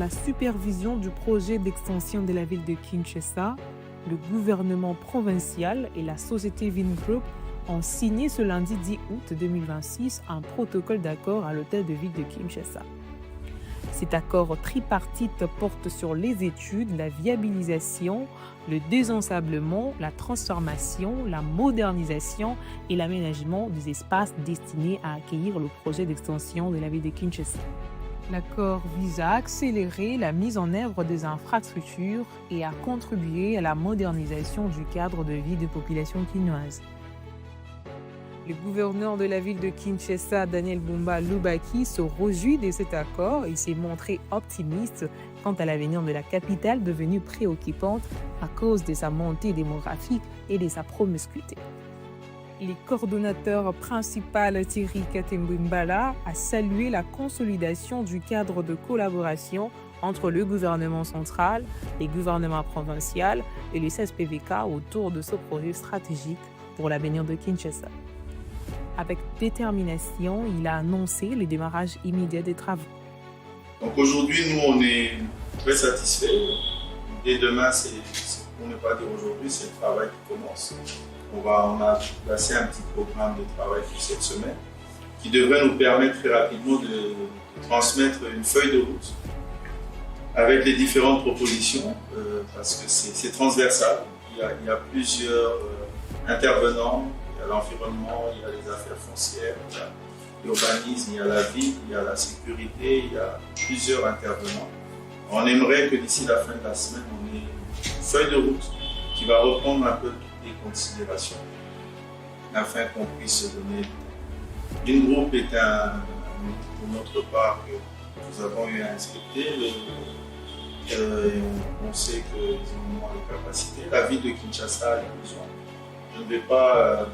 la supervision du projet d'extension de la ville de Kinshasa, le gouvernement provincial et la société Vingroup ont signé ce lundi 10 août 2026 un protocole d'accord à l'hôtel de ville de Kinshasa. Cet accord tripartite porte sur les études, la viabilisation, le désensablement, la transformation, la modernisation et l'aménagement des espaces destinés à accueillir le projet d'extension de la ville de Kinshasa. L'accord vise à accélérer la mise en œuvre des infrastructures et à contribuer à la modernisation du cadre de vie des populations quinoises. Le gouverneur de la ville de Kinshasa, Daniel Bumba Lubaki, se réjouit de cet accord et s'est montré optimiste quant à l'avenir de la capitale devenue préoccupante à cause de sa montée démographique et de sa promiscuité. Le coordonnateur principal Thierry Katembimbala a salué la consolidation du cadre de collaboration entre le gouvernement central, les gouvernements provinciaux et les SPVK autour de ce projet stratégique pour l'avenir de Kinshasa. Avec détermination, il a annoncé le démarrage immédiat des travaux. Donc aujourd'hui, nous, on est très satisfaits. Dès demain, pour ne pas dire aujourd'hui, c'est le travail qui commence. On a placé un petit programme de travail pour cette semaine qui devrait nous permettre très rapidement de transmettre une feuille de route avec les différentes propositions parce que c'est transversal. Il y a plusieurs intervenants. Il y a l'environnement, il y a les affaires foncières, il y a l'urbanisme, il y a la ville, il y a la sécurité, il y a plusieurs intervenants. On aimerait que d'ici la fin de la semaine, on ait une feuille de route qui va reprendre un peu toutes les considérations afin qu'on puisse se donner. Vingroup est pour notre part que nous avons eu à inspecter. On sait qu'ils ont moins de capacité. La ville de Kinshasa a des besoins. Je ne vais pas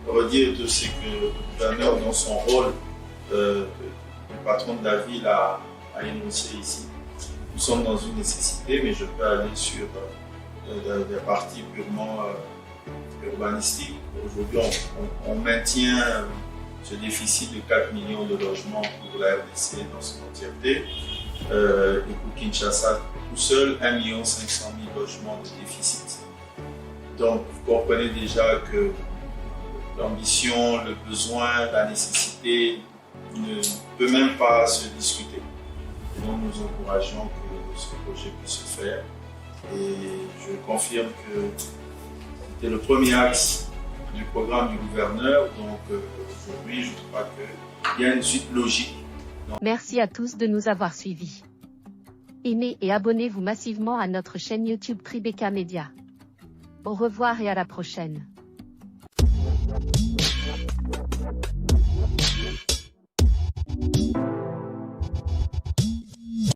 redire tout ce que le gouverneur, dans son rôle de patron de la ville, a énoncé ici. Nous sommes dans une nécessité, mais je peux aller sur des parties purement urbanistiques. Aujourd'hui, on maintient ce déficit de 4 millions de logements pour la RDC dans son entièreté. Et pour Kinshasa tout seul, 1 500 000 logements de déficit. Donc, vous comprenez déjà que l'ambition, le besoin, la nécessité ne peut même pas se discuter. Et donc, nous encourageons que ce projet puisse se faire. Et je confirme que c'était le premier axe du programme du gouverneur. Donc, aujourd'hui, je crois qu'il y a une suite logique. Merci à tous de nous avoir suivis. Aimez et abonnez-vous massivement à notre chaîne YouTube Tribeca Media. Au revoir et à la prochaine.